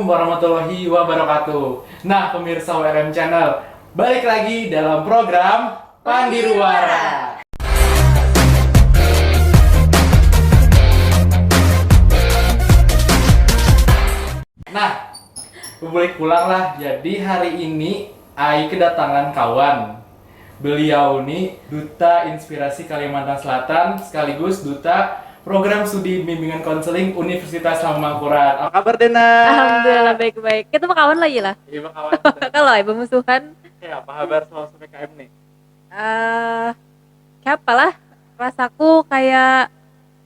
warahmatullahi wabarakatuh. Nah, pemirsa WRM Channel, balik lagi dalam program Pandiruara. Nah, publik pulang lah. Jadi hari ini Ai kedatangan kawan. Beliau nih Duta Inspirasi Kalimantan Selatan sekaligus Duta Program Studi Bimbingan Konseling Universitas Lambang Apa kabar Dena? Alhamdulillah baik-baik. Kita mau kawan lagi lah. Iya kawan. Kalau ibu musuhan. Ya, apa kabar soal PPKM nih? Kayak apalah. Rasaku kayak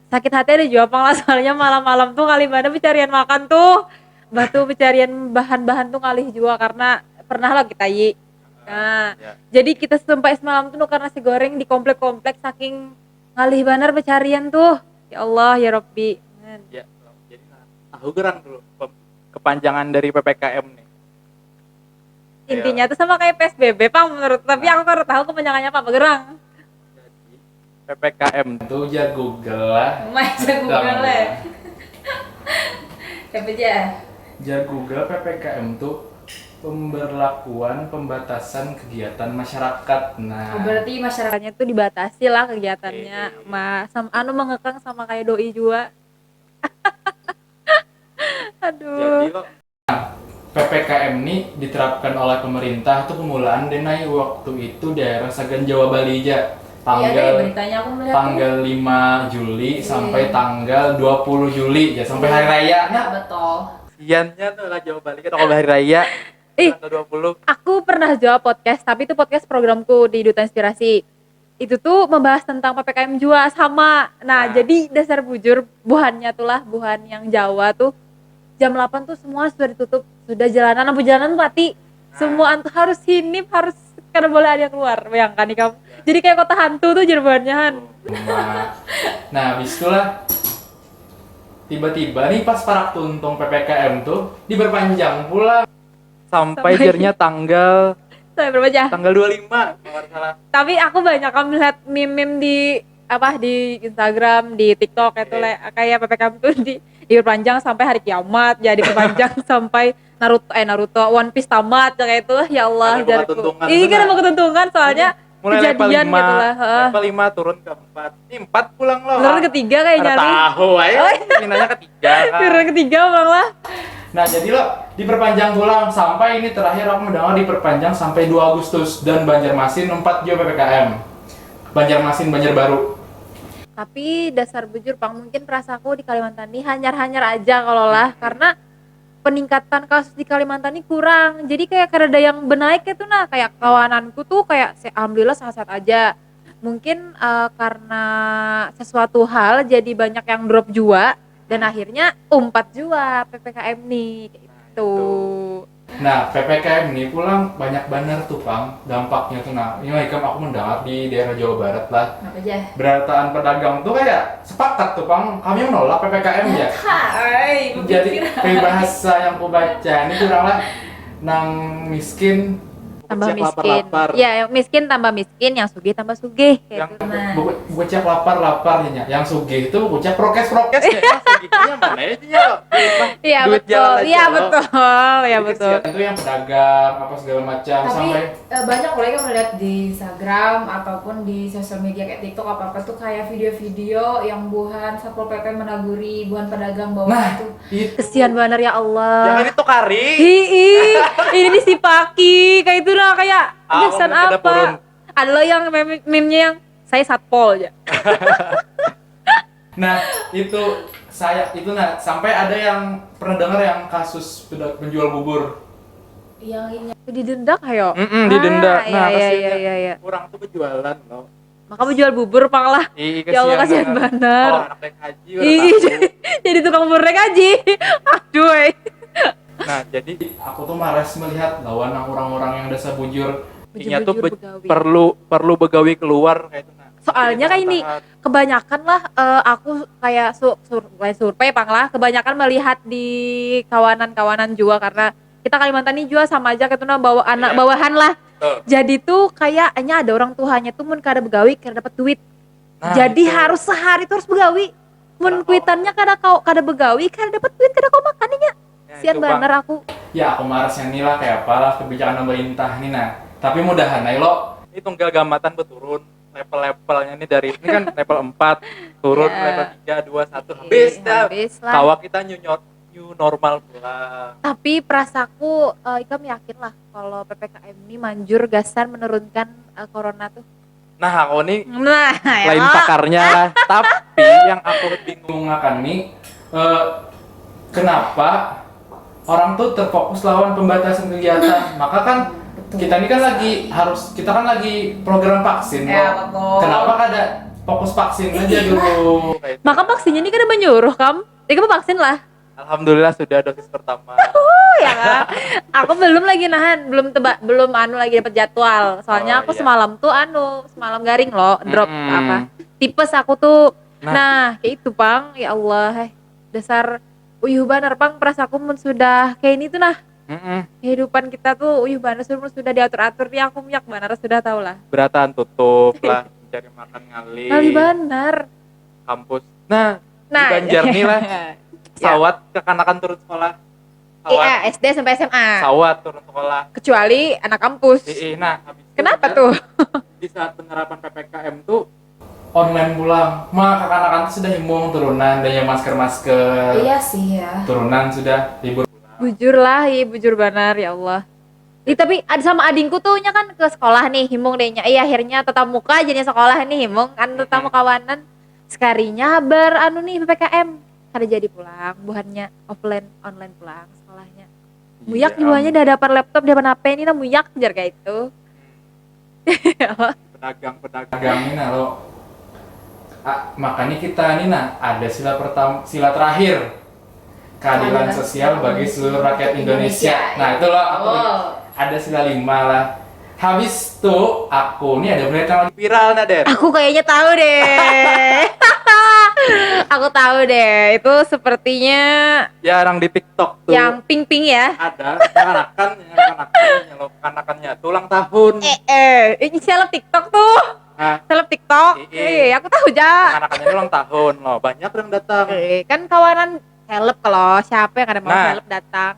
sakit hati ada juapang lah, soalnya malam-malam tuh kali mana pencarian makan tuh. Batu pencarian bahan-bahan tuh kali juga karena pernah lah kita Nah, jadi kita sampai semalam tuh nuker nasi goreng di komplek-komplek saking ngalih banar pencarian tuh. Ya Allah, ya Rabbi. Ya, jadi tahu gerang dulu kepanjangan dari PPKM nih. Intinya tuh sama kayak PSBB, Pang, menurut. Tapi aku kan tahu kepanjangannya apa, gerang. Jadi PPKM tuh ya Google lah. Google lah. Siapa aja? Ya Google PPKM tuh pemberlakuan pembatasan kegiatan masyarakat. Nah, Berarti masyarakatnya tuh dibatasi lah kegiatannya. Mengekang sama kayak doi juga. Aduh. jadi PPKM ini diterapkan oleh pemerintah tuh pemulaan denai waktu itu daerah Sagan Jawa Bali aja. Beritanya aku melihat Tanggal 5 Juli sampai tanggal 20 Juli ya sampai hari raya. Nah, betul. Siannya tuh lah Jawa Bali kan kalau hari raya. Tanggal 20. Aku pernah jawab podcast, tapi itu podcast programku di Duta Inspirasi. Itu tuh membahas tentang PPKM juga sama. Nah, jadi dasar bujur buhannya tuh lah, buhan yang Jawa tuh jam 8 tuh semua sudah ditutup, sudah lampu jalanan mati. Semua tuh harus hinip, harus karena boleh ada yang keluar. Bayangkan nih kamu. Jadi kayak kota hantu tuh jerbannya. Nah, habis itulah tiba-tiba nih pas parak tuntung PPKM tuh diperpanjang pula sampai akhirnya tanggal berapa aja? Tanggal 25 kalau salah. Tapi aku banyak melihat meme-meme di Instagram, di TikTok itu kayak PPKM tuh diperpanjang sampai hari kiamat, jadi diperpanjang sampai Naruto One Piece tamat kayak itu. Ya Allah, jariku. Ini kan mau ketentungan soalnya mulai kejadian level 5, gitu lah. Level 5 turun ke 4. Ini 4 pulang loh. Turun ketiga kayaknya nih. Tahu aja. Minanya ketiga. Turun ketiga pulang lah. Nah, jadi lo diperpanjang pulang sampai ini terakhir aku mendengar diperpanjang sampai 2 Agustus dan Banjarmasin 4 juga PPKM. Banjarmasin Banjarbaru. Tapi dasar bujur Pang, mungkin perasaku di Kalimantan ini hanyar-hanyar aja kalau lah, karena peningkatan kasus di Kalimantan ini kurang. Jadi kayak ada yang benaik itu nah, kayak kawananku tuh kayak alhamdulillah sehat-sehat aja. Mungkin karena sesuatu hal jadi banyak yang drop juga dan akhirnya umpat juga PPKM nih kayak gitu. Nah, PPKM ini pulang banyak bener tuh Pang dampaknya tuh. Nah, ini aku mendengar di daerah Jawa Barat lah. Apa aja? Berataan pedagang tuh kayak sepakat tuh Pang, kami menolak PPKM ya. Jadi bahasa yang aku baca ini kurang lah nang miskin tambah miskin. Lapar. Ya, yang miskin tambah miskin, yang sugih tambah sugih kayak gitu. Bucak lapar ya. Yang sugih itu bucak prokes ya. Yang sugihnya mana ya? Iya betul. Iya betul. Iya betul. Itu yang pedagang apa segala macam. Tapi sampai banyak mereka melihat di Instagram ataupun di sosial media kayak TikTok apa tuh kayak video-video yang buhan Satpol PP menaguri buhan pedagang bawah itu. Kesian bener ya Allah. Jangan itu kari. Ini disipaki kayak itu lah, kayak kesan apa? Ada lo yang meme-nya yang saya satpol aja. Nah, sampai ada yang pernah dengar yang kasus penjual bubur. Yang ini Didendak ayo. Didendak. Nah, iya. Kurang tuh penjualan loh. Maka menjual bubur Pang lah. Ya Allah, kasihan bener. Oh, anak naik haji udah jadi tukang bubur naik haji. Aduh. Nah, jadi aku tuh malas melihat lawan orang-orang yang dasar bujur. Inya tuh begawi. perlu begawi keluar kayak itu. Nah, soalnya kayak ini kebanyakan lah aku kayak survei Pang lah, kebanyakan melihat di kawanan-kawanan juga karena kita Kalimantan ini juga sama aja kayak itu bawa anak bawahan lah. Jadi tuh kayaknya ada orang tuanya tuh mun kada begawi kada dapat duit. Jadi harus sehari tuh harus begawi. Mun kuitannya kada begawi kada dapat duit kada kau makannya. Kasian itu, Bang. bener aku. Ya aku marasnya nih lah kayak apalah kebijakan pemerintah nih nah. Tapi mudahan aja lo ini tunggal gamatan beturun level-levelnya ini dari ini kan level 4 turun Ya. level 3 2 1 habis dah. Habis lah. Kawa kita new normal pula. Tapi perasaku Ikam yakin lah kalau PPKM ini manjur gasan menurunkan corona tuh. Nah, aku nih Nah, lain ya. pakarnya lah. Tapi yang aku bingung akan nih kenapa orang tuh terfokus lawan pembatasan kegiatan. Maka kan Betul. kita ini kan kita kan lagi program vaksin Ya, kok. betul. Kenapa kada fokus vaksin aja dulu? Maka vaksinnya ini kan menyuruh Kam. Ikam vaksin lah. Alhamdulillah sudah dosis pertama. Oh ya kan? Aku belum lagi nahan, belum lagi dapat jadwal. Soalnya Oh, aku iya. semalam garing loh, drop Mm-mm. apa. Tipes aku tuh. Nah. Nah, kayak itu, Pang. Ya Allah, dasar uyuh banar, Pang. Perasaku mun sudah kayak ini tuh nah. Kehidupan kita tuh uyuh banar sudah diatur-atur nih, aku miyak banar sudah tahu lah. Beratan tutup lah, cari makan ngalih. Kali banar. Kampus. Nah, di Nah, Banjar nih lah. Sawat kekanakan turun sekolah. Iya, SD sampai SMA. Sawat turun sekolah. Kecuali anak kampus. Nah, habis itu Kenapa kan tuh? Di saat penerapan PPKM tuh online pulang. Kekanakan tuh sudah himbau turunan dan yang masker-masker. Iya sih ya. Turunan sudah libur. Bujur lah, iya bujur banar ya Allah. Tapi ada sama adingku tuh nya kan ke sekolah nih, himbung dehnya. Iya akhirnya tetap muka jadinya sekolah nih himbung kan tetap kawanan. Sekarinya nih PPKM. Kada jadi pulang, buhannya online pulang sekolahnya. Muyak jiwanya dah dapat laptop, dapat HP ini nah muyak jar kayak itu. Pedagang ini nah lo. Makanya kita ini nah ada sila terakhir. Keadilan sosial bagi seluruh rakyat Indonesia. Nah, itu loh aku ada sila 5 lah. Habis tuh aku nih ada berita yang lagi viral nah, Den. Aku kayaknya tahu deh. Aku tahu deh, itu sepertinya Ya, orang di TikTok tuh. yang pink-pink ya. Ada kanakannya tuh ulang tahun. Ini seleb TikTok tuh. Nah, Seleb TikTok. Aku tahu ja. kanakannya ulang tahun loh. Banyak yang datang. Kan kawanan seleb kalau siapa yang ada mau Nah. seleb datang.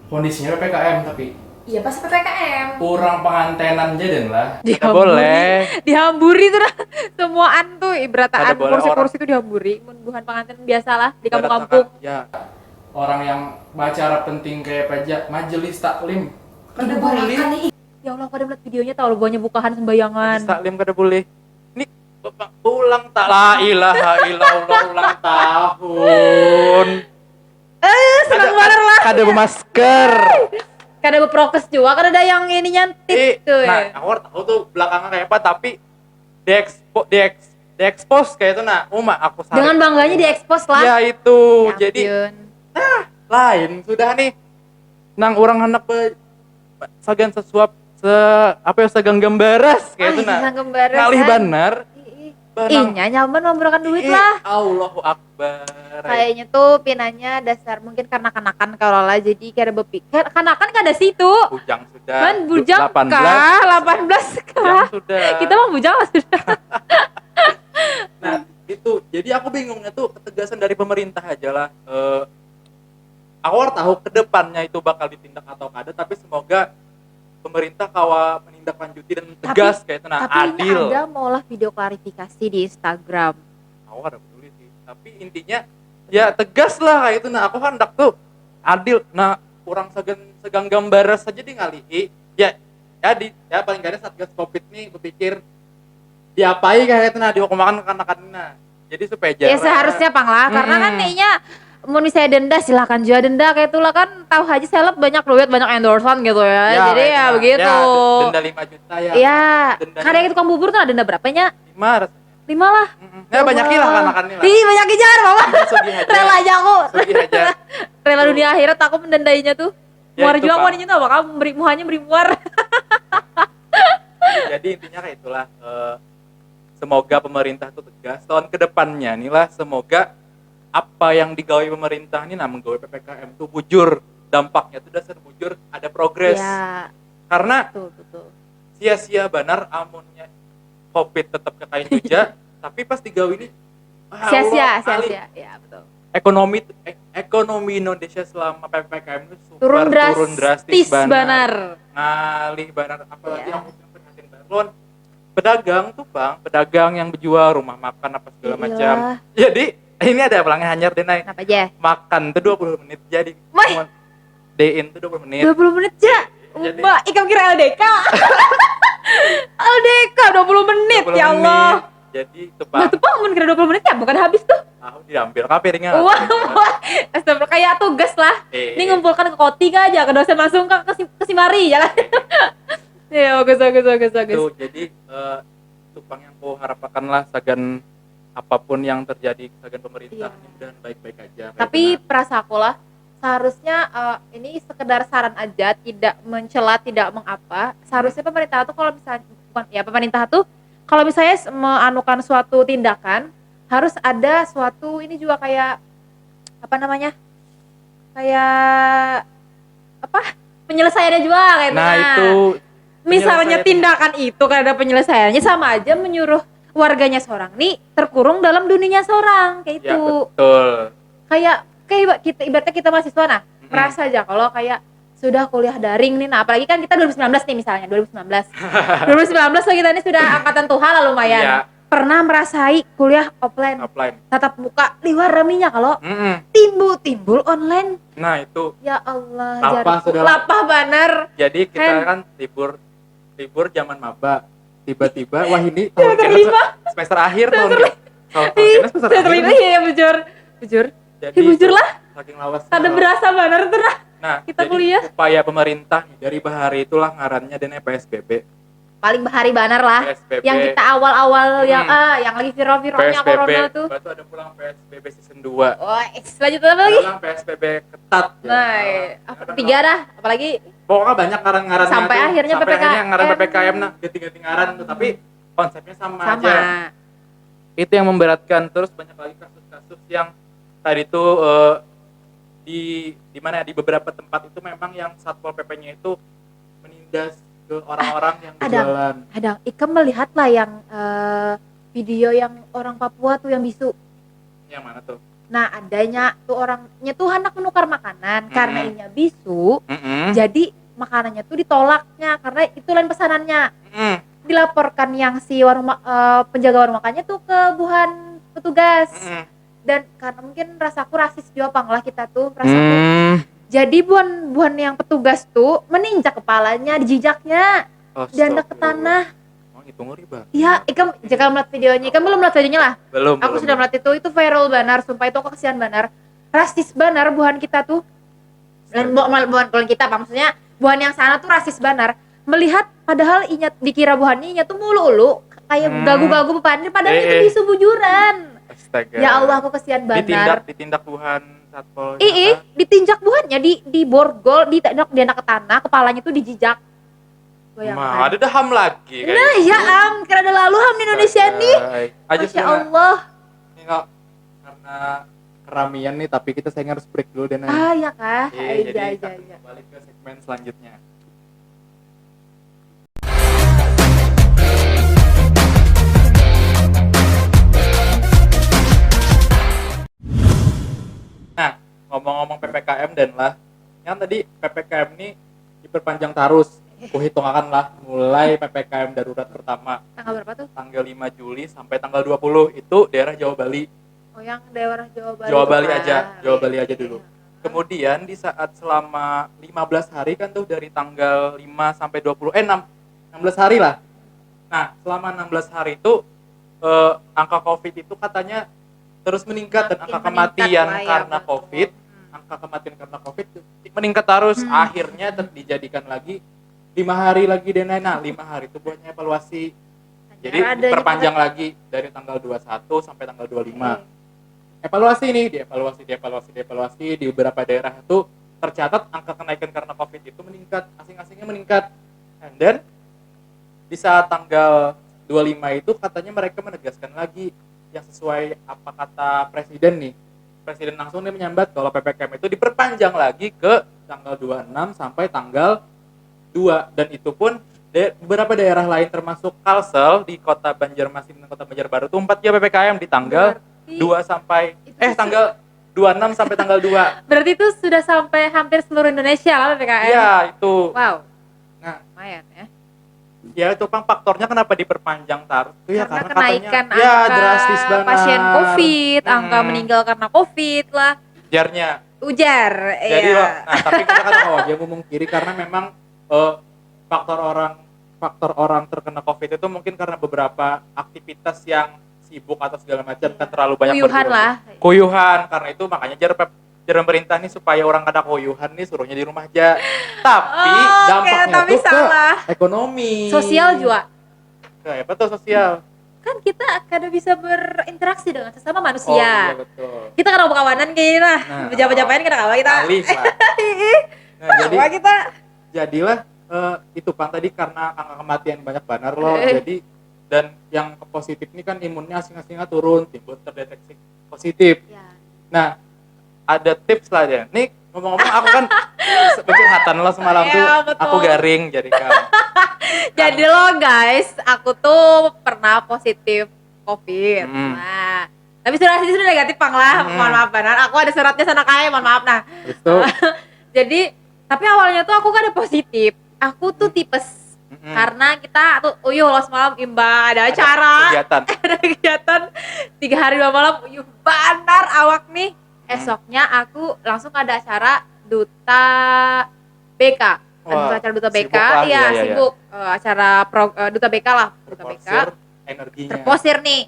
Kondisinya PPKM tapi Iya pas PPKM. kurang pengantenan aja Den lah. Dihamburi. Dihamburi tuh dah. Semuaan tuh ibrataan Kada boleh kursi-kursi itu dihamburi. Mun buhan pengantin biasalah di kampung-kampung. Ya. Orang yang acara penting kayak pajak majelis taklim kada Kada boleh. balakan nih. Ya Allah, pada melihat videonya tahu buahnya bukahan sembayangan. Majelis taklim kada boleh. Ini Bapak ulang la ilaha illallah ulang tahun. Senang banget lah. Kada bermasker. Kada berprokes juga, kada ada yang ini nyantit tuh Nah, ya. aku tahu tuh belakangnya kayak apa tapi diekspos kayak itu nah. Aku saring. Dengan bangganya diekspos lah. Ya itu. Ya Jadi ampun. lain sudah nih. Nang orang hendak sagan sesuap seganggam baras kayak itu nah. Sang kembaran. Ngalih banar. Iya nyaman memberikan duit lah. Allahu Akbar. Kayaknya tuh pinanya dasar mungkin karena kanakan kalau lah jadi kira berpikir kanakan kan ada situ. Bujang sudah. Kan bujang 18. kah? 18 kah? Bujang sudah. Kita mah bujang lah sudah. Nah, itu. Jadi aku bingungnya tuh ketegasan dari pemerintah aja lah. Aku tahu ke depannya itu bakal ditindak atau kada, tapi semoga pemerintah kawa menindaklanjuti dan tegas kayak itu nah, Tapi ini adil. ada maulah video klarifikasi di Instagram. Aku ada peduli sih. Tapi intinya ya tegas lah kayak itu nah. Aku hendak tuh adil. Nah, kurang segang gambar saja di ngalihi. Ya paling gak ada Satgas Covid nih berpikir diapai kayak itu nah dihukumakan kanak-kanak. Jadi supaya Ya seharusnya pang lah karena kan kayaknya mau misalnya denda silahkan juga denda kayak itulah kan tahu aja seleb banyak duit banyak endorsean gitu ya. Jadi ya nah, begitu. Ya, denda 5 juta ya. Iya. Dendanya- Karena itu tukang bubur tuh ada denda berapanya? 5 rasanya. 5 lah. Ya banyak lah kan-kan lah. Ih banyak jar mama. Sugih aja. Rela aja aku. Sugih aja. Rela dunia akhirat aku mendandainya tuh. Ya, Muar itu, juga Pak. wanita tuh apa kamu beri muhanya beri muar. Jadi intinya kayak itulah. Semoga pemerintah tuh tegas tahun kedepannya nih lah. Semoga apa yang digawe pemerintah ini menggawe PPKM tuh bujur. Dampaknya tuh dasar bujur ada progres. Ya, Karena betul. sia-sia benar amunnya Covid tetap kekain juga. Tapi pas digawe ini Sia-sia. Allah, Ya, betul. ekonomi ekonomi Indonesia selama PPKM itu super turun drastis banar. Ngalih banar, apalagi Iya. aku yang perhatiin banget. Lon, pedagang tuh bang, pedagang yang berjual rumah makan apa segala Iyalah. macam. Jadi ini ada pelanggan hanyar deh naik. Kenapa aja? Makan tuh 20 menit jadi. Woi. Day-in tuh 20 menit. 20 menit aja. Jadi- Mbak, ikam kira LDK. LDK 20 menit 20 ya Allah. menit. Jadi itu Nah, bang, tuh Bang, kira 20 menit ya, bukan habis tuh. aku diambil piringnya. Wah, astagfirullah, kayak tugas lah. Ini ngumpulkan ke koti aja, ke dosen langsung ke Simari ya kan. Ya, bagus. Tuh, jadi Tupang yang ku harapkan lah sagan apapun yang terjadi sagan pemerintah Iya. ini mudahan baik-baik aja. Kayak Tapi benar. perasa aku lah, seharusnya ini sekedar saran aja, tidak mencela, tidak mengapa. Seharusnya pemerintah tuh kalau misalnya bukan ya pemerintah tuh kalau misalnya menganukan suatu tindakan harus ada suatu ini juga kayak apa namanya? Kayak apa? Penyelesaiannya juga kayak Nah, itu misalnya penyelesaian. tindakan itu kan ada penyelesaiannya sama aja menyuruh warganya seorang nih terkurung dalam dunianya seorang kayak ya itu. betul. Kayak kita ibaratnya kita mahasiswa nah merasa aja kalau kayak sudah kuliah daring nih, nah apalagi kan kita 2019 nih misalnya 2019 so kita ini sudah angkatan Tuhan lah lumayan Iya. pernah merasai kuliah offline Offline. tatap muka liwar raminya kalau Mm-mm. timbul online Nah, itu ya Allah Lapah jariku. sudah. Lapah banar jadi kita Hen. kan libur zaman maba. Tiba-tiba wah ini tahun Semester kena lima. semester akhir tahun kena. Tahun Ih, kena semester saya akhir. terima ya bujur Jadi bujur lah saking lawas. ada berasa banar tuh nah Nah, kita jadi kuliah. upaya pemerintah nih, dari bahari itulah ngarannya dan PSBB. paling bahari banar lah PSBB. yang kita awal-awal yang lagi viral-viralnya PSBB. corona tuh. Baru ada pulang PSBB season 2. Oh, lanjut apa lagi? Pulang PSBB ketat. ya. Nah, apa ketiga dah, apalagi Pokoknya banyak ngaran-ngaran Sampai akhirnya PPKM. ngaran PPKM nah, ganti-ganti ngaran tuh, tapi konsepnya sama sama. aja. Itu yang memberatkan. Terus banyak lagi kasus-kasus yang tadi tuh di mana ya, di beberapa tempat itu memang yang Satpol PP-nya itu menindas ke orang-orang yang ada. berjualan. Ada, Ika melihat lah yang video yang orang Papua tuh yang bisu. Yang mana tuh? Nah, adanya tuh orangnya tuh hendak menukar makanan karena inya bisu, Mm-mm. jadi makanannya tuh ditolaknya karena itu lain pesanannya. Mm. Dilaporkan yang si penjaga warung makannya tuh ke buhan petugas. Mm-mm. Dan karena mungkin rasaku rasis juga panglah kita tuh rasaku. Mm. Jadi buan yang petugas tuh meninjak kepalanya, dijijaknya, diandak ke tanah. Oh, itu ngeri banget. Iya, Ikam jangan melihat videonya. Ikam belum melihat videonya lah. Belum. Aku sudah melihat itu viral banar, sumpah itu aku kasihan banar. Rasis banar buhan kita tuh. Dan buhan kita, Pak. Maksudnya buhan yang sana tuh rasis banar. Melihat padahal inya dikira buhannya inya tuh mulu-ulu kayak gagu-gagu bepandir padahal itu bisu bujuran. Astaga. Ya Allah, aku kasihan banar. Ditindak Tuhan Satpol. Ditinjak buhannya di borgol, ditinjak dia ke tanah, kepalanya tuh dijijak. Mah, ada dah HAM lagi kayak Nah, gitu. ya kira ada lalu HAM di Indonesia nih. Aja Masya Allah. Ini nggak karena keramian nih, tapi kita sayang harus break dulu deh. Ya kah? Jadi Aja. kita balik ke segmen selanjutnya. Nah, ngomong-ngomong PPKM dan lah, yang tadi PPKM ini diperpanjang terus. Kuhitungakan lah mulai PPKM darurat pertama Tanggal berapa tuh? tanggal 5 Juli sampai tanggal 20 itu daerah Jawa Bali. Oh, yang daerah Jawa Bali. Jawa tuh, Bali Pak. aja, Jawa Bali aja Iya. dulu. Kemudian di saat selama 15 hari kan tuh dari tanggal 5 sampai 20 16 hari lah. Nah, selama 16 hari itu angka Covid itu katanya terus meningkat dan angka Makin kematian meningkat lah ya, karena betul. Covid, angka kematian karena Covid meningkat terus. Akhirnya dijadikan lagi 5 hari lagi dan nah 5 hari itu buatnya evaluasi. Jadi Adanya diperpanjang lagi dari tanggal 21 sampai tanggal 25. Evaluasi nih, dievaluasi di beberapa daerah itu tercatat angka kenaikan karena Covid itu meningkat, asing-asingnya meningkat. And then di saat tanggal 25 itu katanya mereka menegaskan lagi yang sesuai apa kata presiden nih. Presiden langsung nih menyambat kalau PPKM itu diperpanjang lagi ke tanggal 26 sampai tanggal 2, dan itu pun beberapa daerah lain termasuk Kalsel di kota Banjarmasin dan kota Banjarbaru itu 4 jam PPKM di tanggal 2 sampai Itu sih tanggal 2 26 sampai tanggal 2. Berarti itu sudah sampai hampir seluruh Indonesia lah PPKM. Iya, itu. Wow. Nah, Lumayan ya. ya itu Pang, faktornya kenapa diperpanjang terus itu ya Karena karena kenaikan katanya ya angka drastis banget. pasien COVID, angka meninggal karena COVID lah. Ujarnya. Ujar. Jadi iya. loh, nah tapi kita kan dia ngomong kiri karena memang faktor orang terkena COVID itu mungkin karena beberapa aktivitas yang sibuk atau segala macam kan terlalu banyak Kuyuhan bergerak. lah. Kuyuhan, karena itu makanya jar pemerintah nih supaya orang kada kuyuhan nih suruhnya di rumah aja. Tapi dampaknya tapi tuh salah. ke ekonomi. Sosial juga. Kayak betul sosial. Kan kita kada bisa berinteraksi dengan sesama Oh manusia. iya betul. Kita kan mau kawanan kayaknya lah. Nah, Pejabat-pejabatnya kita kawan kita. Alih lah. Nah, Kawa kita. jadilah itu Pang tadi karena angka kematian banyak banar loh. Jadi dan yang positif ini kan imunnya asing-asingnya turun, timbul terdeteksi positif. Ya. Nah, ada tips lah ya. Nih ngomong-ngomong aku kan curhatan lo semalam Iya, tuh betul. aku garing jadi kan. Jadi lo guys, aku tuh pernah positif COVID. Hmm. Nah, tapi sudah negatif Pang lah. Mohon maaf benar. Aku ada suratnya sana kaya, mohon maaf nah. Itu Jadi, tapi awalnya tuh aku gak ada positif. Aku tuh tipes. Karena kita tuh uyuh loh semalam imba ada acara. kegiatan. Ada kegiatan 3 hari 2 malam uyuh banar awak nih. Esoknya aku langsung ada acara Duta BK. Wah, Acara Duta BK, sibuk lah, iya iya. sibuk. Acara Duta BK lah, Duta BK. Terporsir energinya. Terposir nih.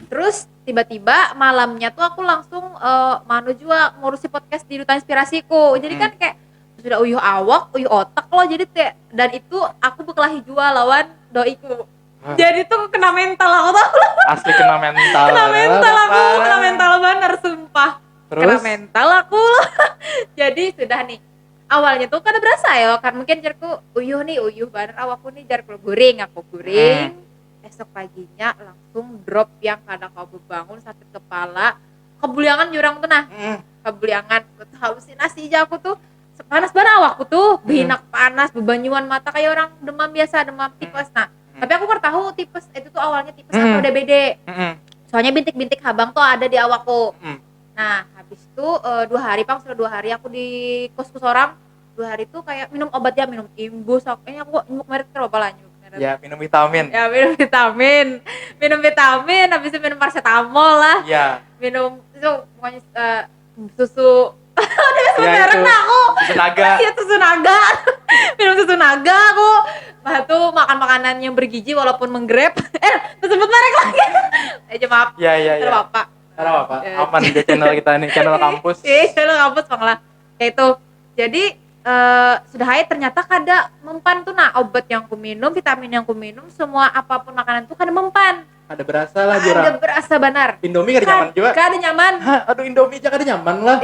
Terus tiba-tiba malamnya tuh aku langsung manu juga ngurusi podcast di Duta Inspirasiku. Jadi kan kayak sudah uyuh awak, uyuh otak loh. Jadi dan itu aku berkelahi juga lawan doiku. Jadi tuh kena mental aku tau. Asli kena mental. Kena mental aku, Parah. kena mental bener sumpah. Terus? Kena mental aku. Jadi sudah nih. Awalnya tuh kada berasa ya, kan mungkin jarku uyuh bener awakku nih jar guring, aku guring. Esok paginya langsung drop yang kadang kau bangun sakit kepala, kebuliangan jurang tuh nah. Kebuliangan, halusinasi aja aku tuh. Panas banget awakku tuh, binak panas, bebanyuan mata kayak orang demam biasa, demam tipes. Nah, tapi aku baru tahu tipes itu tuh awalnya tipes atau DBD. Soalnya bintik-bintik habang tuh ada di awakku. Nah, habis itu 2 hari Pang, sudah 2 hari aku di kos-kos orang. 2 hari tuh kayak minum obat ya, minum imbus. Kayaknya aku nyuk merit coba lah nyuk. Ya, minum vitamin. Ya, minum vitamin. Minum vitamin, habis itu minum paracetamol lah. Iya. Minum itu pokoknya susu. Ya itu. Aku. Susu naga. Iya, susu naga. Minum susu naga aku. Bah tuh makan makanan yang bergizi walaupun menggrab. Tersebut merek lagi. Maaf. Iya. Tidak apa-apa. Karena apa? Aman di channel kita nih, channel kampus. Channel kampus Bang lah. Kayak itu. Jadi sudah hai ternyata kada mempan tuh nah obat yang ku minum, vitamin yang ku minum, semua apapun makanan tuh kada mempan. Ada berasa lah Ada jurang. berasa benar. Indomie kada nyaman juga. Kada nyaman. Hah, aduh Indomie aja kada nyaman lah.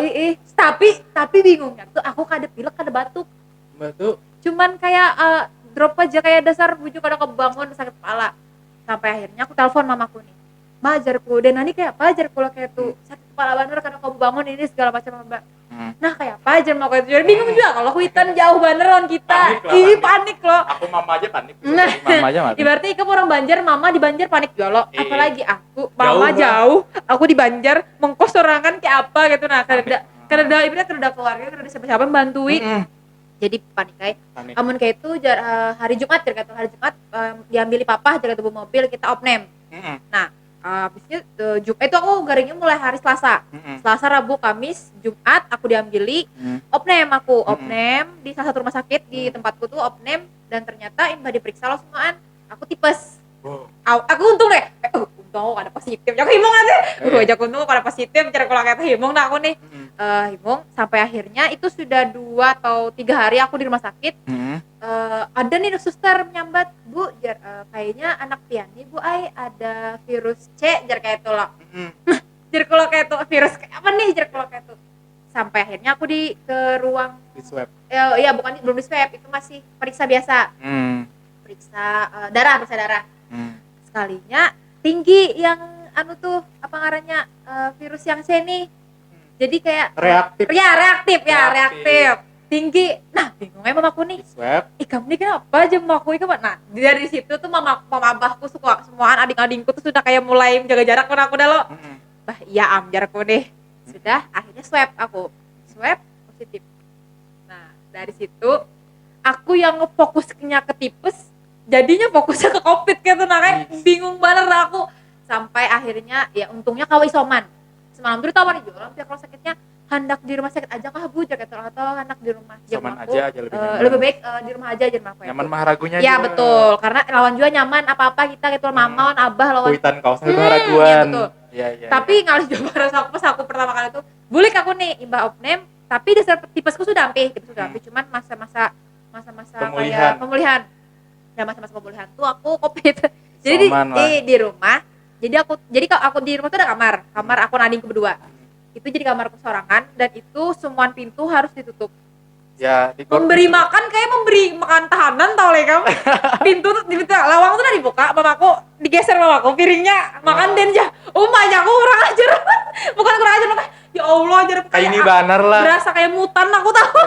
Tapi bingungnya tuh aku kada pilek, kada batuk. Batu. Cuman kayak drop aja kayak dasar bujuk kada kebangun sakit kepala. Sampai akhirnya aku telepon mamaku nih. Ma ajarku dan nani kayak apa ajarku lah kayak tuh sakit kepala bener karena kamu bangun ini segala macam mbak. Nah kayak apa ajar mau kayak jadi bingung juga kalau huitan jauh bener lawan kita. Panik loh. Aku mama aja panik. Nah, Mama aja mati. ibaratnya kamu orang Banjar, mama di Banjar panik juga loh. Apalagi aku, Jauh, mama jauh, aku di Banjar mengkos sorangan kayak apa gitu. Nah, karena ibaratnya keluarga, karena siapa-siapa yang bantuin. Jadi panik kayak. Amun kayak itu hari Jumat hari Jumat diambil papa jaga tubuh mobil kita opname. Nah, habisnya Jumat itu aku garingnya mulai hari Selasa. Selasa, Rabu, Kamis, Jumat aku diambili opname di salah satu rumah sakit di tempatku tuh opname dan ternyata imbah diperiksa lo semuaan aku tipes. Aku untung deh. Untung aku ada positif. Aku himong aja. Aja untung aku ada positif cara kalau kata himong nah aku nih. Himong sampai akhirnya itu sudah 2 atau 3 hari aku di rumah sakit. Ada nih suster menyambat, Bu, kayaknya anak pian nih Bu ai ada virus C jar kayak itu loh. Jar kalau kayak itu virus kayak apa nih jar kalau kayak itu. Sampai akhirnya aku ke ruang Di swab. ya bukan belum di swab, itu masih periksa biasa. Periksa darah. Sekalinya tinggi yang tuh apa ngarannya virus yang C nih. Jadi kayak reaktif. Tinggi. Nah, bingungnya mamaku nih. Swab. Kamu nih kenapa aja mamaku ikan? Nah, dari situ tuh mama abahku semuaan adik-adikku tuh sudah kayak mulai menjaga jarak pun aku dah lo. Bah, iya amjarku nih. udah akhirnya swab positif. Nah dari situ aku yang ngefokusnya ke tipes jadinya fokusnya ke covid gitu, nah kayak bingung banget aku sampai akhirnya ya untungnya kawa isoman semalam tuh ditawari jualan kalau sakitnya hendak di rumah sakit aja kah bu jaket atau hendak di rumah Isoman aku aja lebih nyaman. lebih baik di rumah aja rumah aku Nyaman mah ragunya ya juga. betul karena lawan juga nyaman apa kita gitu mamaon abah lawan Kuitan kaos itu ya raguan. betul. Iya. Tapi ngalis juga pas aku pertama kali itu bulik aku nih imbah opname tapi dasar tipesku sudah hampir cuman masa-masa pemulihan dan masa-masa pemulihan tuh aku covid jadi di rumah jadi kalau aku di rumah tuh ada kamar aku nading kedua itu jadi kamarku sorangan dan itu semua pintu harus ditutup ya memberi makan kayak memberi makan tahanan tau le kamu pintu tuh lawang tuh udah dibuka mamaku digeser mamaku piringnya makan dan aja aku kurang ajar bukan kurang ajar makanya ya Allah ajar kayak ini banner lah berasa kayak mutan aku tahu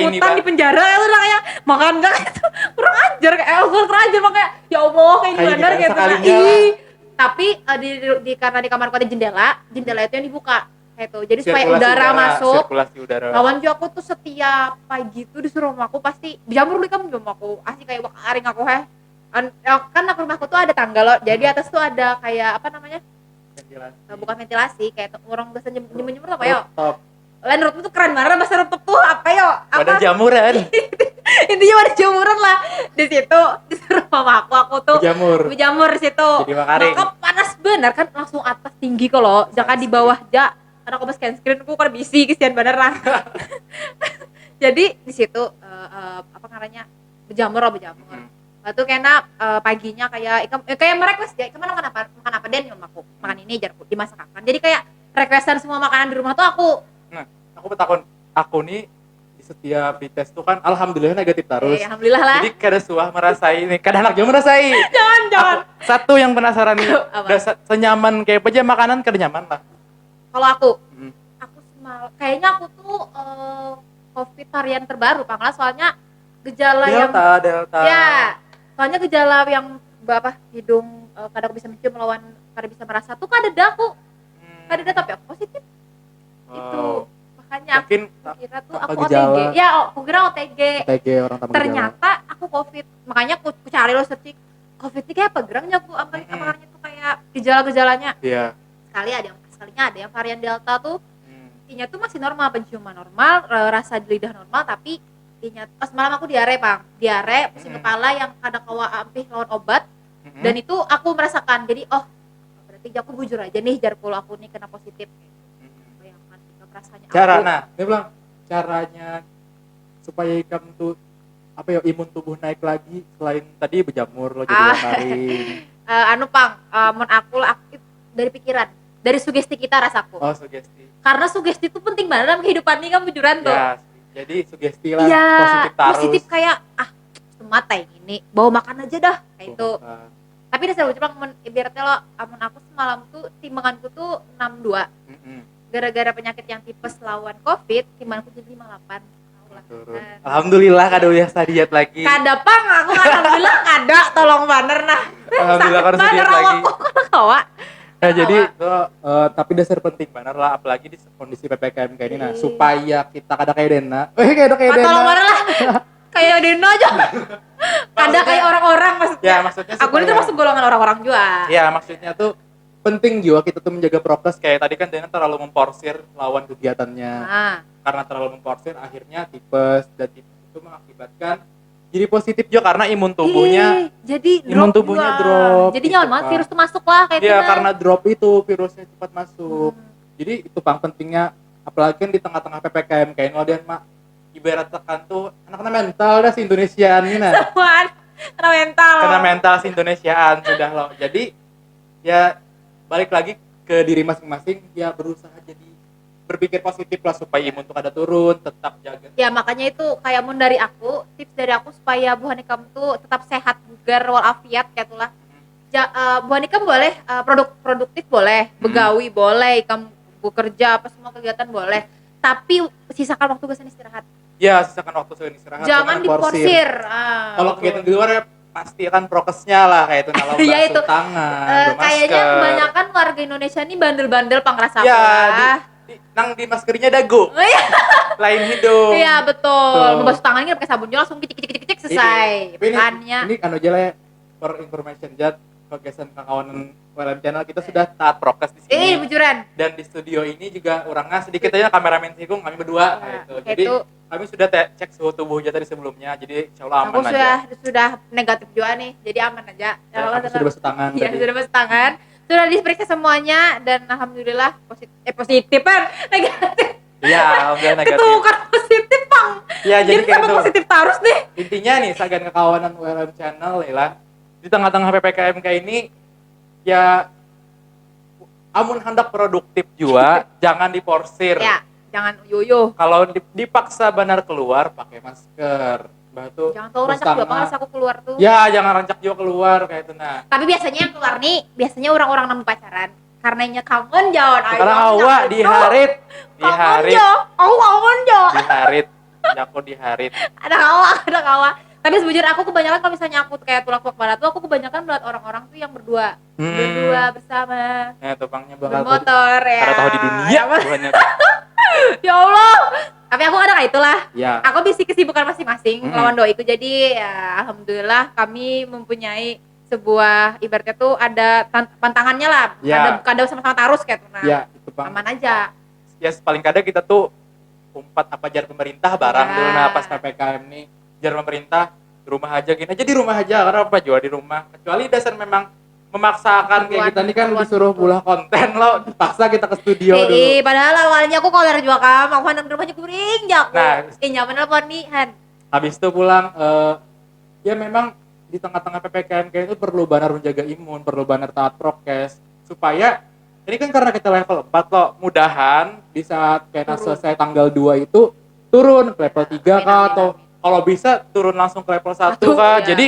mutan di penjara itu lah kayak makan enggak itu kurang ajar kayak kurang ajar makanya ya Allah kayak ini banner gitu tapi karena di kamarku ada jendela itu yang dibuka itu jadi supaya udara masuk lawan juga aku tuh setiap pagi tuh disuruh rumahku pasti dijamur dulu kamu rumahku asli kayak aring aku kan rumahku tuh ada tangga loh jadi atas tuh ada kayak apa namanya bukan ventilasi kayak orang biasa nyemur apa yo lain rooftop tuh keren banget bahasa rooftop tuh apa yo ada jamuran intinya ada jamuran lah di situ disuruh mama aku tuh berjamur di situ maka panas bener kan langsung atas tinggi kalau jangan di bawah aja karena aku scan screen aku kan bisi kesian bener lah jadi di situ apa namanya berjamur Lalu kena paginya kayak merequest ya, kamu makan apa Den aku makan ini jarku dimasakkan. Jadi kayak requestan semua makanan di rumah tuh aku. Nah, aku bertakon, aku nih di setiap dites tuh kan alhamdulillah negatif terus. Alhamdulillah lah. Jadi kada suah merasai nih, kada anak juga merasai. Jangan. Satu yang penasaran nih, udah senyaman kayak apa aja makanan kada nyaman lah. Kalau aku kayaknya aku tuh COVID varian terbaru, Pangla, soalnya gejala Delta. Ya, soalnya gejala yang hidung kadang bisa mencium lawan kadang bisa merasa tuh kadang aku tapi aku positif. Itu makanya aku kira tuh aku gejala? OTG. Ya, aku kira OTG orang tanpa ternyata gejala. Aku COVID. Makanya aku cari lo searching COVID ini kayak apa gerangnya aku apakah itu kayak gejala-gejalanya. Iya. Sekalinya ada yang varian Delta tuh intinya tuh masih normal, penciuman normal, rasa di lidah normal, tapi intinya pas malam aku diare pusing kepala yang kadang kawa ampih lawan obat dan itu aku merasakan. Jadi berarti aku bujur aja nih jarpul aku nih kena positif. Bayangkan rasanya dia bilang caranya supaya kamu tuh imun tubuh naik lagi selain tadi berjamur lo jadi lari. Mun aku dari pikiran, dari sugesti kita rasaku. Sugesti. Karena sugesti itu penting banget dalam kehidupan nih kan bujuran tuh. Ya, jadi sugesti lah positif kayak semata ini bawa makan aja dah kayak itu. Tapi dasar ucap ibaratnya lo amun aku semalam tuh timbanganku tuh 62. Gara-gara penyakit yang tipes lawan Covid, timbanganku jadi 58. Alhamdulillah kada biasa diet lagi. Kada pang aku alhamdulillah kada tolong banner nah. Alhamdulillah kada diet lagi. Kawa. Nah, jadi tapi dasar penting banget lah apalagi di kondisi PPKM kayak ini nah supaya kita kada kayak Dena. Kayak Dena. Tolong banget lah. Kayak Dena aja. Kada kayak orang-orang maksudnya. Ya, maksudnya aku itu masuk golongan orang-orang juga. Ya, maksudnya tuh penting juga kita tuh menjaga prokes kayak tadi kan Dena terlalu memporsir lawan kegiatannya. Karena terlalu memporsir akhirnya tipes dan tipes itu mengakibatkan jadi positif juga karena imun tubuhnya drop. Jadi nyaman virus itu masuk lah kayak ya karena drop itu virusnya cepat masuk. Jadi itu pentingnya apalagi kan di tengah-tengah PPKM kayak Noldian mak ibarat tekan tuh anak-anak mental dah si Indonesiaan ini nah. Kena mental si Indonesiaan sudah loh. Jadi ya balik lagi ke diri masing-masing ya berusaha jadi berpikir positif lah supaya imun tuh kada turun, tetap jaga. Ya makanya itu kayak mun dari aku, tips dari aku supaya Bu Hanikam tuh tetap sehat, bugar, walafiat kayak itulah. Bu Hanikam boleh produktif boleh, begawi boleh, kamu bekerja apa semua kegiatan boleh. Tapi sisakan waktu buat istirahat. Ya, sisakan waktu buat istirahat. Jangan diporsir. Kalau kegiatan di luar ya pasti kan prokesnya lah kayak itu nalau ya itu. Tangan, kayaknya kebanyakan warga Indonesia ini bandel-bandel pangrasa. Ya, nang di maskernya dagu. Oh iya. Lain hidung. Iya betul. Tuh. Membasuh tangan ini pakai sabun juga langsung cicik selesai. Tapi Makannya. ini anu aja lah ya, for information Jat, kegiatan kawanan WLM channel kita sudah taat prokes di sini. Bujuran. Dan di studio ini juga orangnya sedikit aja kameramen Sikung kami berdua gitu. Jadi itu. kami sudah cek suhu tubuh Jat tadi sebelumnya. Jadi insyaallah Aku aman aja. sudah negatif juga nih, jadi aman aja. Dan aku sudah basuh tangan Iya, tadi. sudah basuh tangan. Sudah diperiksa semuanya dan alhamdulillah positif kan? Negatif. Iya, alhamdulillah negatif. Ketukar positif, Bang. Ya, jadi kayak sama gitu. positif terus deh. Intinya nih, sagan kekawanan WLM channel nih lah. Di tengah-tengah PPKM kayak ini ya amun hendak produktif juga jangan diporsir. Ya, jangan yoyo. Kalau dipaksa benar keluar pakai masker. Batu. Jangan tahu rancak juga, Bang, aku keluar tuh. Ya, jangan rancak juga keluar kayak itu nah. Tapi biasanya yang keluar nih, biasanya orang-orang nemu pacaran. Karenanya kangen jauh. Sekarang awak diharit. Kangen jauh. Aku kangen jauh. Diharit. Aku diharit. Ada kawa. Tapi sejujurnya aku kebanyakan kalau misalnya aku kayak tulang kepala tuh, aku kebanyakan melihat orang-orang tuh yang berdua bersama. Nah, topangnya bakal bermotor ya. tahu di dunia. Banyak. Ya Allah. Tapi aku kadang itulah. Ya. Aku bisa kesibukan masing-masing lawan doiku. Jadi ya alhamdulillah kami mempunyai sebuah ibaratnya tuh ada pantangannya lah. Ya. Ada sama-sama tarus kayak tuh. Nah, Ya, itu Bang. aman aja. Ya paling kadang kita tuh umpat apa jar pemerintah barang Ya. dulu nah pas PPKM nih jar pemerintah di rumah aja gini aja di rumah aja karena apa jual di rumah kecuali dasar memang memaksakan kayak kita nih kan disuruh pulah konten lo dipaksa kita ke studio dulu. Padahal awalnya aku kalau dari juga kam, aku hendak di rumahnya kuring jago. Nah, nyaman telepon nih Han. habis itu pulang ya memang di tengah-tengah PPKM kayak itu perlu benar menjaga imun, perlu benar taat prokes supaya ini kan karena kita level 4 loh, mudahan di saat kena selesai tanggal 2 itu turun ke level 3 kah atau kalau bisa turun langsung ke level 1 kah. Iya. Jadi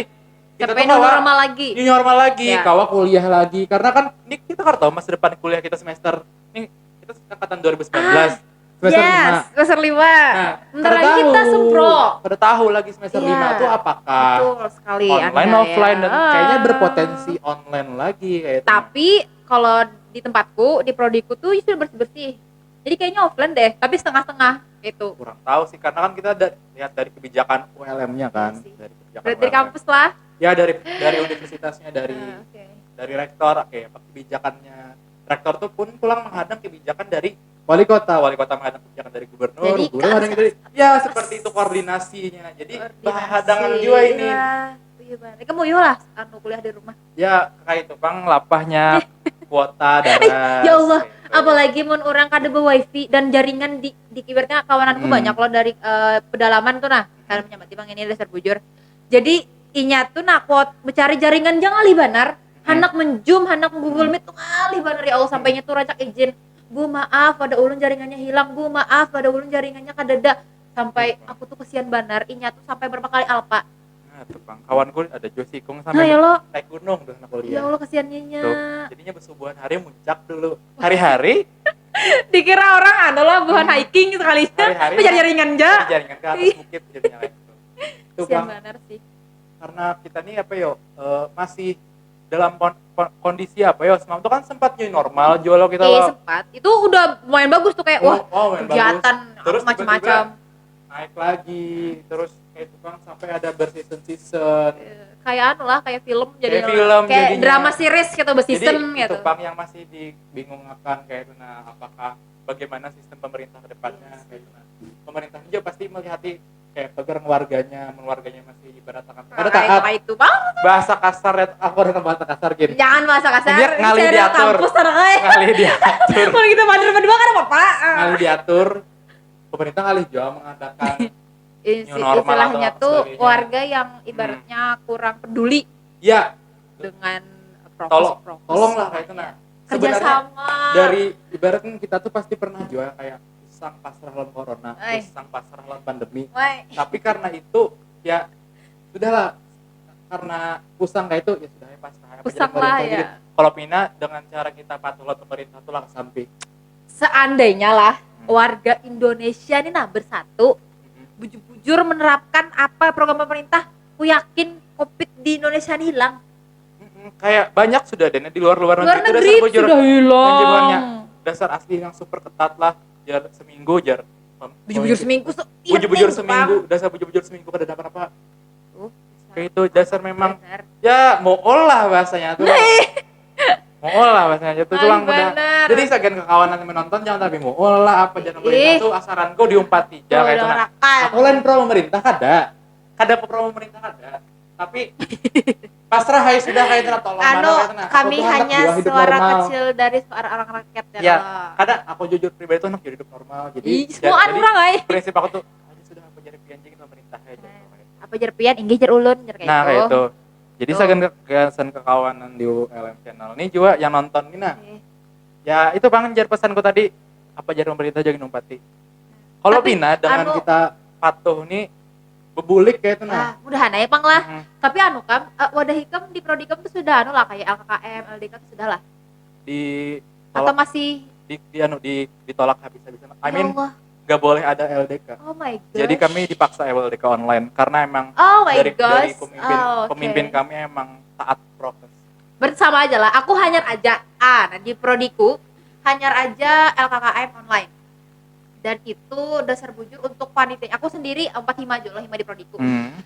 kita sampai tuh normal lagi. Ini normal lagi, Ya. kawa kuliah lagi karena kan ini kita kan tahu masa depan kuliah kita semester ini kita angkatan 2019. Semester 5. Semester 5. Nah, Bentar lagi kita sempro. Pada tahu lagi semester 5 tuh apakah Betul sekali. online, Anda offline, ya. dan kayaknya berpotensi online lagi kayak itu. Tapi kalau di tempatku, di prodiku tuh sudah bersih-bersih. Jadi kayaknya offline deh, tapi setengah-setengah itu. Kurang tahu sih karena kan kita lihat dari kebijakan ULM-nya kan, Iya sih. dari kebijakan Dari ULM. kampus lah. Ya dari universitasnya, dari Oke. dari rektor, kayak apa kebijakannya. Rektor tuh pun pulang menghadang kebijakan dari wali kota menghadang kebijakan dari gubernur, Jadi, gubernur menghadang dari ya seperti itu koordinasinya. Jadi hadangan juga ini. Iya, Bang. Kamu yuk lah anu kuliah di rumah. Ya kayak itu Bang lapahnya kuota darah. Ya Allah, apalagi mun orang kada wifi dan jaringan di ibaratnya kawananku banyak loh dari pedalaman tuh nah. Karena menyamati Bang ini dasar bujur. Jadi inya tuh nak kuat mencari jaringan jangan alih banar. Hanak menjum, hanak Google Meet tuh alih banar ya Allah sampainya tuh rancak izin. Bu maaf ada ulun jaringannya hilang, Bu maaf ada ulun jaringannya kadada. Sampai aku tuh kesian banar inya tuh sampai berapa kali alpa. Nah, tuh Bang, kawanku ada Josikung Nah sampai ya lo, naik gunung tuh anak kuliah. ya Allah kesiannya nya. Tuh, jadinya bersubuhan hari muncak dulu. Hari-hari Dikira orang anu lah bukan hiking sekalinya. Hari-hari Mencari jaringan aja. jaringan ke atas bukit jadinya kayak gitu. Tuh Kesian Bang, banar sih. karena kita nih apa yo masih dalam kondisi apa yo semalam itu kan sempat new normal jual kita Iya loh. sempat. Itu udah lumayan bagus tuh kayak wah main kegiatan bagus. Terus macam-macam. tiba-tiba naik lagi terus kayak itu Bang sampai ada berseason-season. Kayak anu lah, kayak film jadi Kayak film kayak jadinya. drama series gitu berseason Jadi gitu. itu Bang yang masih dibingungkan kayak itu nah apakah bagaimana sistem pemerintah ke depannya kayak itu nah. Pemerintah juga pasti melihat kayak pegang warganya masih ibarat akan Nah, ada taat kayak itu Bang. bahasa kasar ya aku ada bahasa kasar gini. Jangan bahasa kasar. Biar ngali Saya dari diatur. Kampus anak euy. Ngalih diatur. Kalau kita bandar berdua kan apa-apa. Ngalih diatur. Pemerintah ngalih juga mengadakan new normal Istilahnya atau tuh sebagainya. warga yang ibaratnya kurang peduli ya dengan tolong lah kayak itu nah. Sebenarnya kerjasama. dari ibaratnya kita tuh pasti pernah juga kayak usang pasrah lawan corona, Oi. usang pasrah lawan pandemi. Woi. Tapi karena itu ya sudahlah karena usang kayak itu ya sudah ya pasrah apa Usang jadi lah pemerintah. Jadi, ya. kalau Pina dengan cara kita patuh lawan pemerintah tuh lah sampai Seandainya lah warga Indonesia ini nah bersatu bujur-bujur menerapkan apa program pemerintah, aku yakin Covid di Indonesia ini hilang. kayak banyak sudah dan di luar Luar negeri negeri itu sudah dan hilang. jebolannya dasar asli yang super ketat lah jar seminggu jar Bujur-bujur seminggu iya, bujur-bujur Neng, seminggu Bang. dasar bujur-bujur seminggu kada dapat apa Tuh, kayak itu dasar memang dasar. ya mool lah bahasanya tuh mool lah bahasanya itu tulang udah bener. jadi segan kekawanan yang menonton jangan tapi mool lah apa jangan pemerintah Ih. tuh asaranku diumpati Tuh, ya kayak udah itu nah ngerakan. aku lain pro pemerintah kada pro pemerintah kada tapi pasrah hai sudah kayak itu nah tolong mana kayak itu nah aku Kami tuh hendak hanya jiwa hidup suara normal kecil dari suara orang rakyat ya. ya Allah. kada aku jujur pribadi tuh hendak hidup normal jadi Ih, semua jadi orang ay. prinsip aku tuh aja sudah aku jadi pianjing pemerintah kayak gitu. Apa jerpian inggih jer ulun jer kayak Nah itu. kayak itu. Jadi Tuh. segan kegiatan kekawanan di ULM channel ini juga yang nonton ini nah. Oke. Ya itu bang jar pesanku tadi apa jar pemerintah jangan numpati. Kalau Tapi, Pina dengan anu- kita patuh nih bebulik kayak itu nah. Mudahan aja pang lah. Mhm. Tapi anu kam, wadah hikam di prodikam tuh sudah anu lah kayak LKKM, LDK tuh sudah lah. Di Atau masih ditolak habis-habisan. I mean ya Allah. nggak boleh ada LDK. Oh my god. Jadi kami dipaksa LDK online karena emang Oh my dari gosh. pemimpin Oh, oke. pemimpin kami emang taat prokes. Bersama aja lah. Aku hanyar aja. Nah di prodiku hanyar aja LKKM online. Dan itu dasar bujur untuk panitia. Aku sendiri 4 hima aja lah hima di prodiku.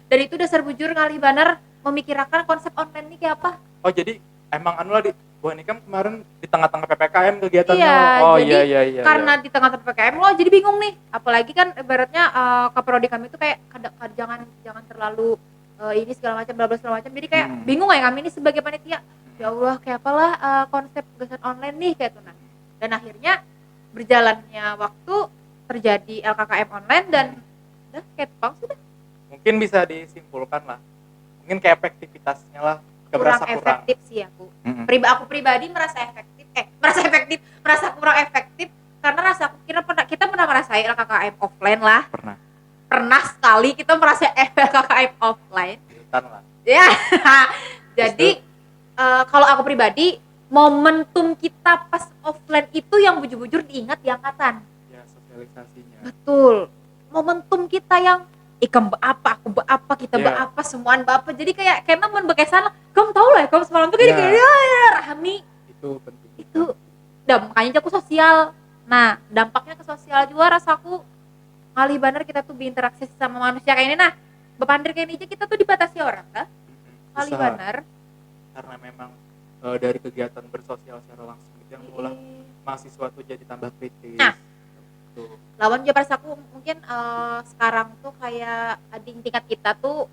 Dan itu dasar bujur ngalih banar memikirkan konsep online ini kayak apa. Oh jadi emang anu lah di Wah ini kan kemarin di tengah-tengah PPKM kegiatannya. Iya, Oh jadi iya. Karena di tengah PPKM lo jadi bingung nih. Apalagi kan ibaratnya ke prodi kami itu kayak jangan terlalu ini segala macam bla bla segala macam. Jadi kayak bingung ya kami ini sebagai panitia. Ya Allah, kayak apalah konsep gagasan online nih kayak tuh nah. Dan akhirnya berjalannya waktu terjadi LKKM online dan udah kayak bang sudah Mungkin bisa disimpulkan lah. Mungkin kayak efektivitasnya lah kurang kurang. efektif sih aku. Mm-mm. Aku pribadi merasa kurang efektif karena kita pernah merasain LKKM offline lah. Pernah sekali kita merasa LKKM offline. Hutan lah. Ya. Jadi kalau aku pribadi momentum kita pas offline itu yang bujur-bujur diingat di angkatan. Ya sosialisasinya. Betul. Momentum kita yang ikam apa, aku apa, kita Yeah. apa, semuaan apa. Jadi kayak men bekesan lah. Kamu tahu lah, kamu semalam tuh kayak rahami. Itu penting. Itu makanya aku sosial. Nah, dampaknya ke sosial juga rasaku ngalih banar kita tuh berinteraksi sama manusia kayak ini. Nah, bepandir kayak ini aja kita tuh dibatasi orang kan? Ngalih Usaha. banar. Karena memang dari kegiatan bersosial secara langsung itu yang mulai mahasiswa tuh jadi tambah kritis. Nah. Tuh. Lawan juga rasaku mungkin sekarang tuh kayak ading tingkat kita tuh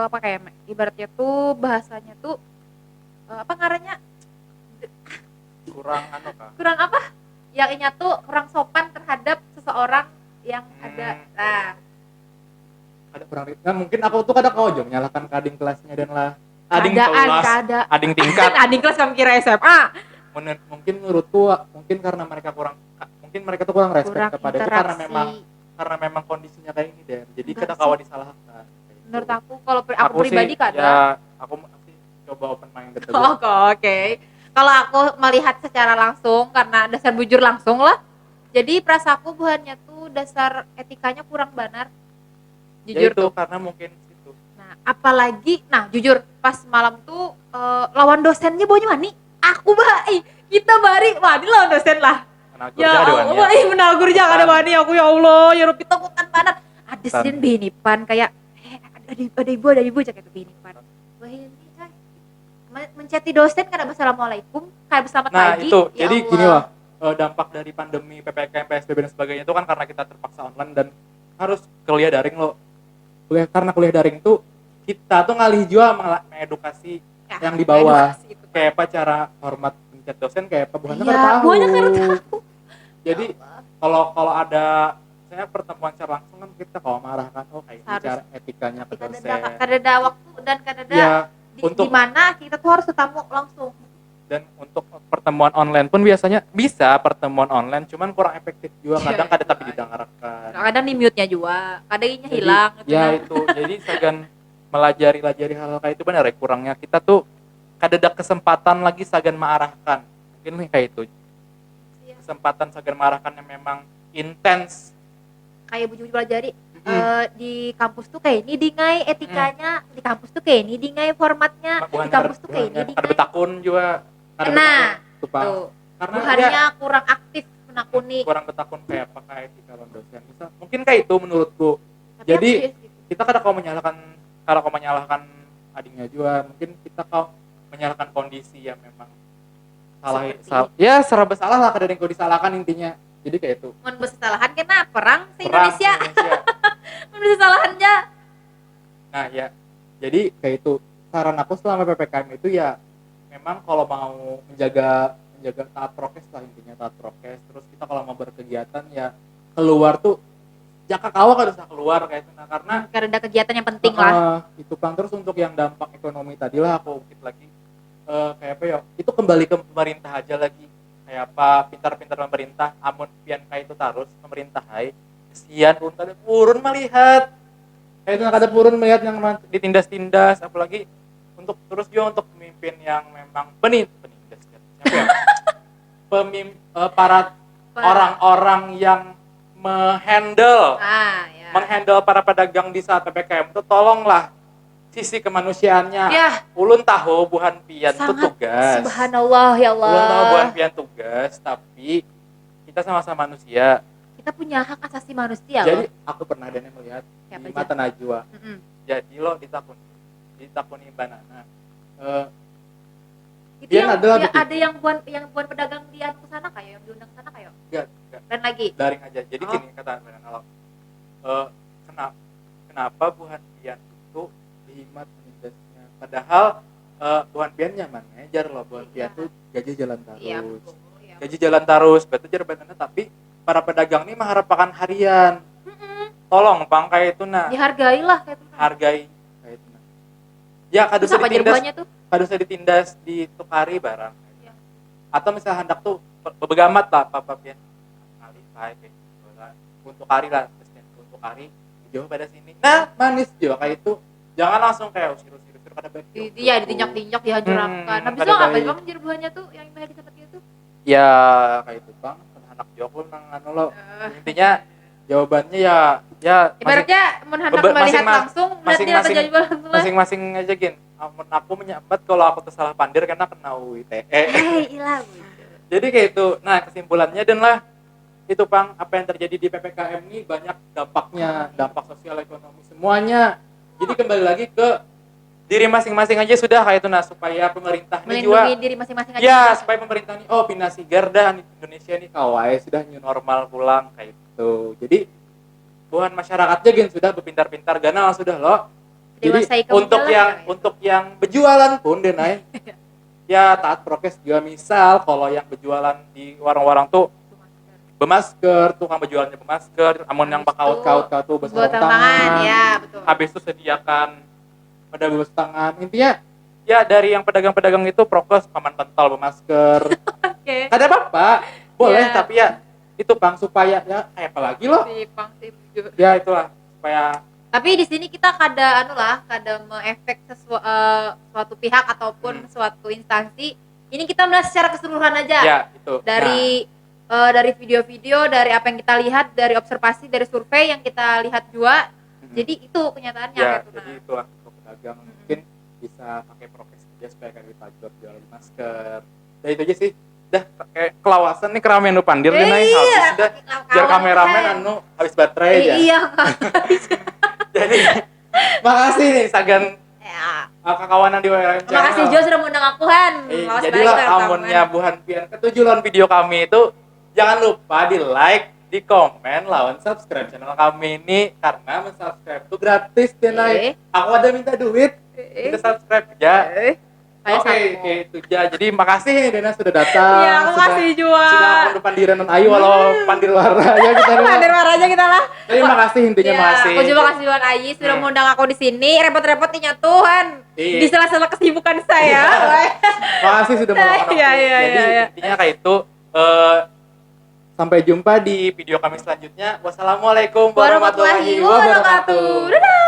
apa kayak ibaratnya tuh bahasanya tuh apa ngarannya Kurang anu kah? kurang apa yang inya tuh kurang sopan terhadap seseorang yang ada Ada kurang nah, mungkin aku tuh kadang kau aja menyalahkan ke ading kelasnya dan lah ading kelas, ading tingkat. ading kelas kamu kira SMA Mungkin menurut tua mungkin karena mereka mereka tuh kurang respect kurang kepada itu interaksi. karena memang kondisinya kayak ini deh. Jadi Enggak kita sih. kawan disalahkan. Menurut aku kalau aku pribadi sih, kada ya aku masih coba open minded aja. Oke. Kalau aku melihat secara langsung karena dasar bujur langsung lah. Jadi perasaanku buhannya tuh dasar etikanya kurang benar. Jujur Ya itu tuh. karena mungkin itu. Nah, apalagi jujur pas malam tuh lawan dosennya baunya mani. Aku kita bari wani lawan dosen lah. Ya Allah, menagur jangan ada wani aku ya Allah, ya Rabbi takutan banget. Ada sin binipan kayak ada ibu cak itu binipan. Wah ini menceti dosen kada assalamualaikum, kayak selamat Nah pagi. itu, Ya jadi Allah. gini lah dampak dari pandemi PPKM, PSBB dan sebagainya itu kan karena kita terpaksa online dan harus kuliah daring loh. Karena kuliah daring tuh kita tuh ngalih juga mengedukasi yang di bawah. Edukasi itu, Pak. Kayak apa cara hormat pencet dosen kayak apa bukannya Iya, kada tahu. buahnya kada tahu. Jadi kalau ada saya pertemuan secara langsung kan kita kalau marah kan kayak ini Harus. cara etikanya ke Tapi dosen. kada waktu dan kada Ya, di mana kita tuh harus ketemu langsung. dan untuk pertemuan online pun biasanya bisa pertemuan online cuman kurang efektif juga kadang kada tapi didengarkan. Kadang di mute-nya juga, kadang inya Jadi, hilang gitu. ya itu jadi segan melajari hal-hal kayak itu benar ya kurangnya kita tuh kada ada kesempatan lagi segan mengarahkan mungkin kayak itu kesempatan segan mengarahkan yang memang intens Kayak bujur pelajari di kampus tuh kayak ini dingai etikanya, di kampus tuh kayak ini dingai formatnya, di kampus tuh kayak ini ada dingai. betakun juga Nah, betakun, tuh. karena Buhannya kurang aktif menakuni. kurang bertakun kayak apa kayak di calon dosen bisa mungkin kayak itu menurutku. Tapi Jadi aku gitu. kita kadang kalau kau menyalahkan adiknya juga mungkin kita kau menyalahkan kondisi yang memang ya serba salah lah kadang yang kau disalahkan intinya. Jadi kayak itu Mun kesalahan kena perang se perang Indonesia. Indonesia. Mun kesalahannya. Nah ya jadi kayak itu saran aku selama ppkm itu ya memang kalau mau menjaga taat prokes lah intinya taat prokes. Terus kita kalau mau berkegiatan ya keluar tuh jaka kawa kan usah keluar kayak itu. Nah karena Karena ada kegiatan yang penting lah. itu kan. Terus untuk yang dampak ekonomi tadi lah aku ungkit lagi kayak apa ya itu kembali ke pemerintah aja lagi kayak apa pintar-pintar pemerintah amun pian kayak itu terus pemerintah hai kesian untuk ada purun melihat kayak itu ada purun melihat yang ditindas-tindas apalagi untuk terus juga untuk pemimpin yang memang penindas siapa ya para orang-orang yang menghandle Ya. para pedagang di saat PPKM itu tolonglah sisi kemanusiaannya. Ya. Ulun tahu buhan pian itu Sangat tugas. subhanallah ya Allah. Ulun tahu buhan pian tugas, tapi kita sama-sama manusia. Kita punya hak asasi manusia Jadi loh. aku pernah dan melihat Siapa di aja? mata Najwa. Mm-mm. Jadi lo ditakuni banana. Itu Pian yang adalah ya, begitu. ada yang buan pedagang di anu sana kayak yang diundang sana kayak. Enggak. Dan lagi. Daring aja. Jadi Oh. gini kata banana lo. Kenapa buhan pian itu dihimat menindasnya? Padahal buhan pian nyaman ngejar loh buhan pian Iya. tuh gaji jalan terus. Iya, betul. Iya. Gaji jalan terus, berarti jar banana tapi para pedagang ini mengharapkan harian. Mm-mm. Tolong bang kayak itu nah, Dihargai lah kayak itu. hargai kayak itu nah. Ya Terus kadusnya apa ditindas, jerbannya tuh? kadusnya ditindas ditukari barang. Iya. Atau misalnya hendak tuh bebegamat lah papa pian kali kayak gitu lah. Untuk kari lah, untuk kari jauh pada sini. Nah manis juga kayak itu. Jangan langsung kayak usir pada baik. Iya, ditinjak-tinjak, dihancurkan. Habis itu kada apa baik. bang jerbannya tuh yang imah seperti itu? Ya kayak itu bang, anak Joko nang anu lo. Intinya jawabannya ya Ibaratnya menhendak melihat masing-masing- langsung, melihat dia masing-masing- terjadi langsung lah. masing-masing aja gin. Amun aku menyambat kalau aku tuh salah pandir karena kena UITE. Ilah. Jadi kayak itu. Nah kesimpulannya dan lah itu bang apa yang terjadi di ppkm ini banyak dampaknya, dampak sosial ekonomi semuanya. Jadi kembali lagi ke diri masing-masing aja sudah kayak itu nah supaya pemerintah ini juga Melindungi diri masing-masing aja. ya sudah. supaya pemerintah ini pindah si Garda nih Indonesia nih kawai sudah new normal pulang kayak itu. Jadi bukan masyarakatnya gen sudah berpintar-pintar ganal sudah loh. Jadi Dewasai kaum untuk jalan, yang ya. untuk yang berjualan pun denai ya taat prokes juga misal kalau yang berjualan di warung-warung tuh bermasker, tukang berjualannya bermasker, amun yang Habis pakaut-kaut tuh Buat bersarung tangan, tangan. ya betul. Habis itu sediakan pada bebas tangan. Intinya ya dari yang pedagang-pedagang itu prokes paman pentol bermasker. Oke. Ada apa-apa, boleh Ya. tapi ya itu bang supaya ya kayak apa lagi loh? Ya itulah supaya Tapi di sini kita kada mengefek suatu pihak ataupun suatu instansi. Ini kita melihat secara keseluruhan aja. ya itu. Dari video-video, dari apa yang kita lihat, dari observasi, dari survei yang kita lihat juga. Jadi itu kenyataannya ya, kayak itu. jadi itulah untuk pedagang mungkin bisa pakai prokes aja supaya kayak kita jual masker. Ya itu aja sih. Dah kayak kelawasan nih keramaian nu pandir deh naik habis dah. Biar kameramen anu habis baterai aja. Iya. Jadi makasih nih Sagan Ya. kakawanan di WLM Channel. Makasih Jo sudah mengundang aku Han. Lawas Jadilah baik, amunnya Buhan Pian ketujuan video kami itu jangan lupa di like, di komen, lawan subscribe channel kami ini karena men-subscribe itu gratis deh naik. Aku ada minta duit, kita subscribe aja. Oke, itu aja. Jadi makasih nih Dena sudah datang. Iya, aku makasih juga. Sudah aku pandiran non ayu walau pandir warna ya kita. Pandir aja kita lah. Tapi makasih intinya makasih. Aku juga kasih Wan Ayi sudah mengundang aku di sini. Repot-repot nih Tuhan. Iya. Di sela-sela kesibukan saya. Makasih sudah meluangkan waktu. Iya. Jadi intinya kayak itu. Sampai jumpa di video kami selanjutnya. Wassalamualaikum warahmatullahi wabarakatuh. Dadah.